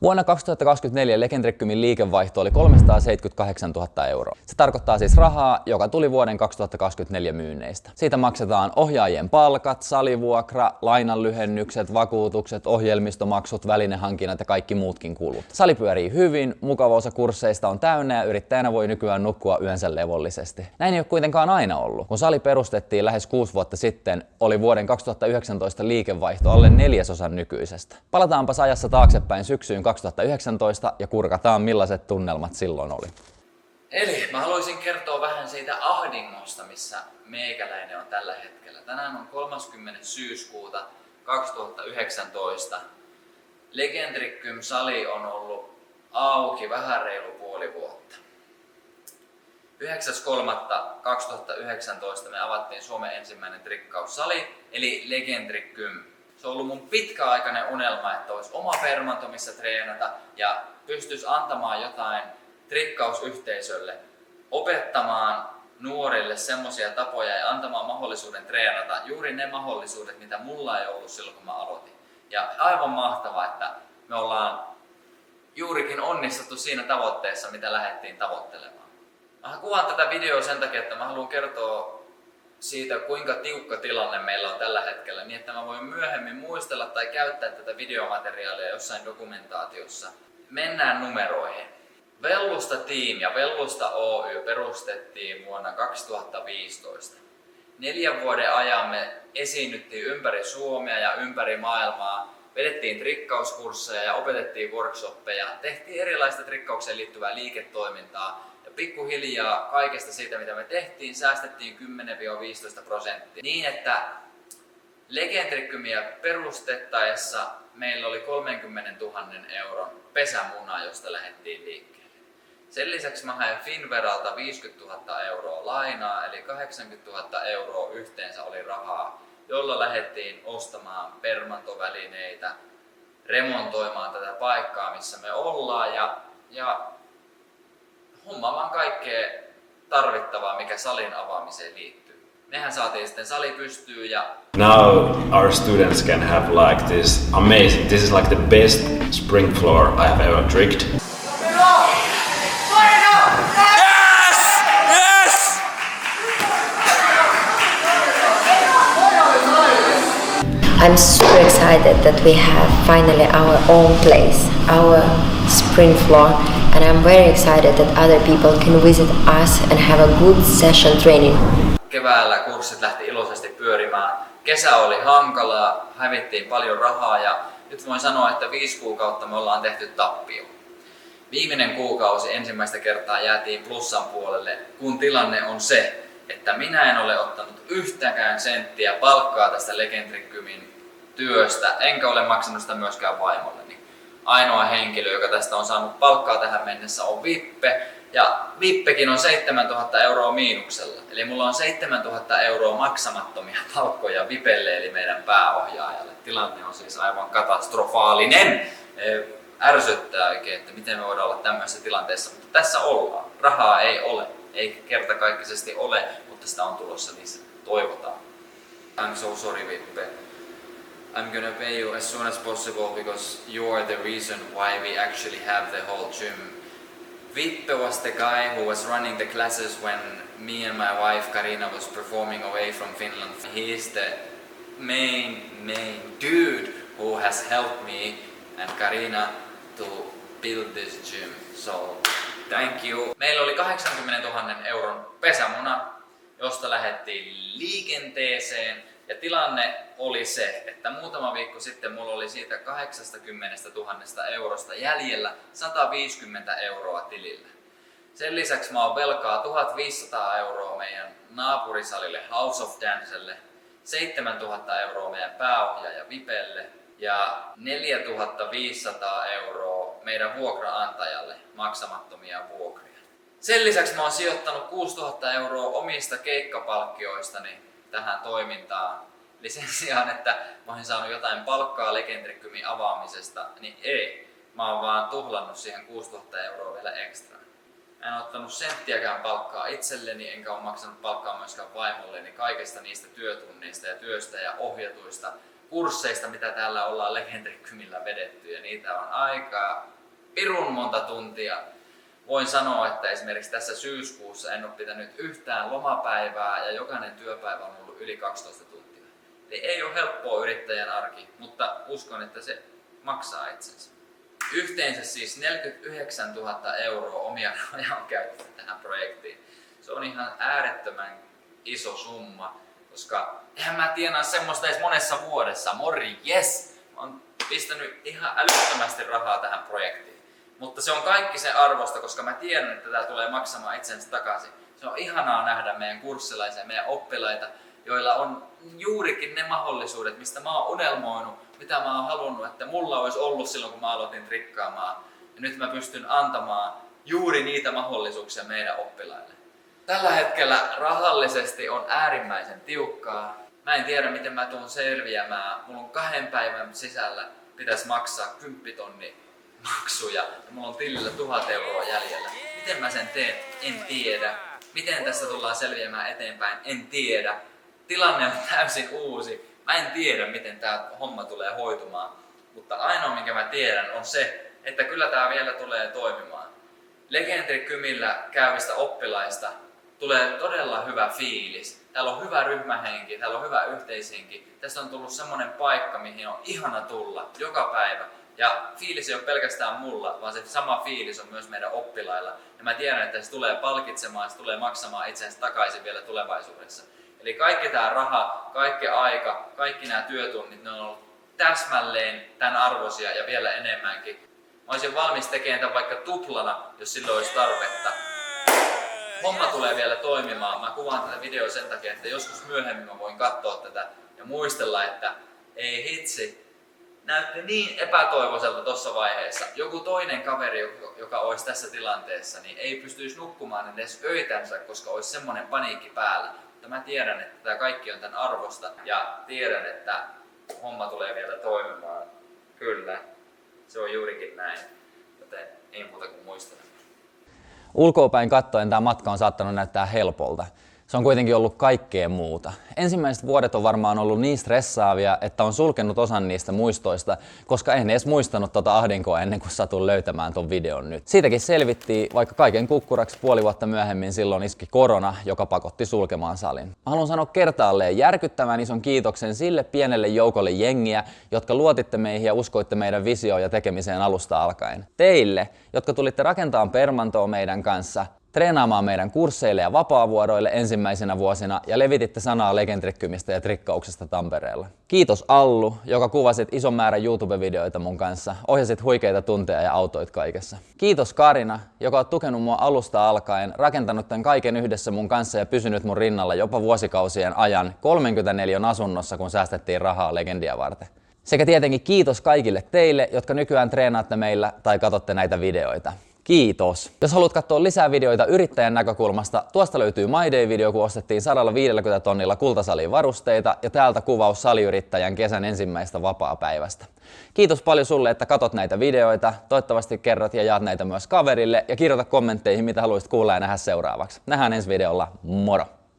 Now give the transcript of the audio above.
Vuonna 2024 Legendricumin liikevaihto oli 378 000 euroa. Se tarkoittaa siis rahaa, joka tuli vuoden 2024 myynneistä. Siitä maksetaan ohjaajien palkat, salivuokra, lainanlyhennykset, vakuutukset, ohjelmistomaksut, välinehankinnat ja kaikki muutkin kulut. Sali pyörii hyvin, mukava osa kursseista on täynnä ja yrittäjänä voi nykyään nukkua yönsä levollisesti. Näin ei ole kuitenkaan aina ollut. Kun sali perustettiin lähes 6 vuotta sitten, oli vuoden 2019 liikevaihto alle 1/4 nykyisestä. Palataanpas ajassa taaksepäin syksyyn 2019 ja kurkataan millaiset tunnelmat silloin oli. Eli mä haluaisin kertoa vähän siitä ahdingosta, missä meikäläinen on tällä hetkellä. Tänään on 30. syyskuuta 2019. Legendricum-sali on ollut auki vähän reilu puoli vuotta. 9.3.2019 me avattiin Suomen ensimmäinen trikkaussali, eli Legendricum. Se on ollut mun pitkäaikainen unelma, että olisi oma permanto, missä treenata ja pystyisi antamaan jotain trikkausyhteisölle, opettamaan nuorille semmoisia tapoja ja antamaan mahdollisuuden treenata juuri ne mahdollisuudet, mitä mulla ei ollut silloin, kun mä aloitin. Ja aivan mahtavaa, että me ollaan juurikin onnistuttu siinä tavoitteessa, mitä lähdettiin tavoittelemaan. Mä kuvaan tätä videoa sen takia, että mä haluan kertoa siitä, kuinka tiukka tilanne meillä on tällä hetkellä, niin että mä voin myöhemmin muistella tai käyttää tätä videomateriaalia jossain dokumentaatiossa. Mennään numeroihin. Vellusta Team ja Vellusta Oy perustettiin vuonna 2015. 4 vuoden ajan me esiinnyttiin ympäri Suomea ja ympäri maailmaa. Vedettiin trikkauskursseja ja opetettiin workshoppeja. Tehtiin erilaista trikkaukseen liittyvää liiketoimintaa. Ja pikkuhiljaa kaikesta siitä, mitä me tehtiin, säästettiin 10–15%. Niin, että Legendricumia perustettaessa meillä oli 30 000 euron pesämuna, josta lähdettiin liikkeelle. Sen lisäksi mä hain Finveralta 50 000 euroa lainaa, eli 80 000 euroa yhteensä oli rahaa, jolla lähdettiin ostamaan permantovälineitä, remontoimaan tätä paikkaa, missä me ollaan ja hommaamaan kaikkea tarvittavaa, mikä salin avaamiseen liittyy. Mehän saatiin sitten sali pystyyn ja now our students can have like this amazing, this is like the best spring floor I have ever tricked. I'm super excited that we have finally our own place, our spring floor, and I'm very excited that other people can visit us and have a good session training. Keväällä kurssit lähti iloisesti pyörimään. Kesä oli hankalaa, hävittiin paljon rahaa ja nyt voin sanoa, että 5 kuukautta me ollaan tehty tappio. Viimeinen kuukausi ensimmäistä kertaa jäätiin plussan puolelle, kun tilanne on se, että minä en ole ottanut yhtäkään senttiä palkkaa tästä Legendricumin työstä, enkä ole maksanut sitä myöskään vaimolleni. Ainoa henkilö, joka tästä on saanut palkkaa tähän mennessä, on Vippe, ja Vippekin on 7 000 euroa miinuksella. Eli mulla on 7 000 euroa maksamattomia palkkoja Vipelle, eli meidän pääohjaajalle. Tilanne on siis aivan katastrofaalinen. Ärsyttää oikein, että miten me voidaan olla tämmöisessä tilanteessa, mutta tässä ollaan. Rahaa ei ole, ei kertakaikkisesti ole, mutta sitä on tulossa lisää. Toivotaan. I'm so sorry, Vippe. I'm gonna pay you as soon as possible because you are the reason why we actually have the whole gym. Vippe was the guy who was running the classes when me and my wife Karina was performing away from Finland. He is the main dude who has helped me and Karina to build this gym. So thank you. Meillä oli 80 000 euron pesämuna, josta lähdettiin liikenteeseen. Ja tilanne oli se, että muutama viikko sitten mulla oli siitä 80 000 eurosta jäljellä 150 euroa tilillä. Sen lisäksi mä oon velkaa 1500 euroa meidän naapurisalille House of Dancelle, 7 000 euroa meidän pääohjaaja Vipelle ja 4500 euroa meidän vuokraantajalle maksamattomia vuokria. Sen lisäksi mä oon sijoittanut 6000 euroa omista keikkapalkkioistani tähän toimintaan. Eli sen sijaan, että mä olisin saanut jotain palkkaa Legendricumin avaamisesta, niin ei. Mä oon vaan tuhlannut siihen 6000 euroa vielä ekstra. Mä en ottanut senttiäkään palkkaa itselleni, enkä ole maksanut palkkaa myöskään vaimolleni kaikesta niistä työtunneista ja työstä ja ohjatuista kursseista, mitä täällä ollaan Legendricumilla vedetty. Ja niitä on aika pirun monta tuntia. Voin sanoa, että esimerkiksi tässä syyskuussa en ole pitänyt yhtään lomapäivää ja jokainen työpäivä on ollut yli 12 tuntia. Eli ei ole helppoa yrittäjän arki, mutta uskon, että se maksaa itsensä. Yhteensä siis 49 000 € omia rahoja on käytetty tähän projektiin. Se on ihan äärettömän iso summa, koska eihän mä tienaa semmoista edes monessa vuodessa. Morjes! Mä oon pistänyt ihan älyttömästi rahaa tähän projektiin. Mutta se on kaikki sen arvosta, koska mä tiedän, että tää tulee maksamaan itsensä takaisin. Se on ihanaa nähdä meidän kurssilaisia, meidän oppilaita, joilla on juurikin ne mahdollisuudet, mistä mä oon unelmoinut, mitä mä oon halunnut, että mulla olisi ollut silloin, kun mä aloitin trikkaamaan. Ja nyt mä pystyn antamaan juuri niitä mahdollisuuksia meidän oppilaille. Tällä hetkellä rahallisesti on äärimmäisen tiukkaa. Mä en tiedä, miten mä tuun selviämään. Mulla on 2 päivän sisällä pitäisi maksaa 10 000 maksuja ja mulla on tilillä 1 000 € jäljellä. Miten mä sen teen? En tiedä. Miten tässä tullaan selviämään eteenpäin? En tiedä. Tilanne on täysin uusi. Mä en tiedä, miten tää homma tulee hoitumaan. Mutta ainoa, minkä mä tiedän, on se, että kyllä tää vielä tulee toimimaan. Legendary Kymillä käyvistä oppilaista tulee todella hyvä fiilis. Täällä on hyvä ryhmähenki, täällä on hyvä yhteishenki. Tästä on tullut semmonen paikka, mihin on ihana tulla joka päivä. Ja fiilis ei ole pelkästään mulla, vaan se sama fiilis on myös meidän oppilailla. Ja mä tiedän, että se tulee palkitsemaan, se tulee maksamaan itsensä takaisin vielä tulevaisuudessa. Eli kaikki tää raha, kaikki aika, kaikki nämä työtunnit, ne on ollut täsmälleen tämän arvoisia ja vielä enemmänkin. Mä olisin valmis tekemään tämän vaikka tuplana, jos silloin olisi tarvetta. Homma tulee vielä toimimaan. Mä kuvaan tätä videoa sen takia, että joskus myöhemmin mä voin katsoa tätä ja muistella, että ei hitsi, näytti niin epätoivoiselta tuossa vaiheessa. Joku toinen kaveri, joka olisi tässä tilanteessa, niin ei pystyisi nukkumaan edes öitänsä, koska olisi semmoinen paniikki päällä. Mutta mä tiedän, että tämä kaikki on tämän arvosta ja tiedän, että homma tulee vielä toimimaan. Kyllä, se on juurikin näin. Joten ei muuta kuin muistella. Ulkoapäin katsoen tämä matka on saattanut näyttää helpolta. Se on kuitenkin ollut kaikkea muuta. Ensimmäiset vuodet on varmaan ollut niin stressaavia, että on sulkenut osan niistä muistoista, koska en edes muistanut tota ahdinkoa ennen kuin satun löytämään ton videon nyt. Siitäkin selvittiin, vaikka kaiken kukkuraksi puoli vuotta myöhemmin silloin iski korona, joka pakotti sulkemaan salin. Mä haluan sanoa kertaalleen järkyttävän ison kiitoksen sille pienelle joukolle jengiä, jotka luotitte meihin ja uskoitte meidän visioon ja tekemiseen alusta alkaen. Teille, jotka tulitte rakentamaan permantoa meidän kanssa, treenaamaan meidän kursseille ja vapaavuoroille ensimmäisenä vuosina ja levititte sanaa Legendary Kymistä ja trikkauksesta Tampereella. Kiitos Allu, joka kuvasit ison määrän YouTube-videoita mun kanssa, ohjasit huikeita tunteja ja autoit kaikessa. Kiitos Karina, joka on tukenut mua alusta alkaen, rakentanut tämän kaiken yhdessä mun kanssa ja pysynyt mun rinnalla jopa vuosikausien ajan 34 asunnossa, kun säästettiin rahaa Legendia varten. Sekä tietenkin kiitos kaikille teille, jotka nykyään treenaatte meillä tai katsotte näitä videoita. Kiitos! Jos haluat katsoa lisää videoita yrittäjän näkökulmasta, tuosta löytyy My Day-video, kun ostettiin 150 000 kultasaliin varusteita ja täältä kuvaus saliyrittäjän kesän ensimmäistä vapaapäivästä. Kiitos paljon sulle, että katot näitä videoita. Toivottavasti kerrot ja jaat näitä myös kaverille ja kirjoita kommentteihin, mitä haluaisit kuulla ja nähdä seuraavaksi. Nähdään ensi videolla. Moro!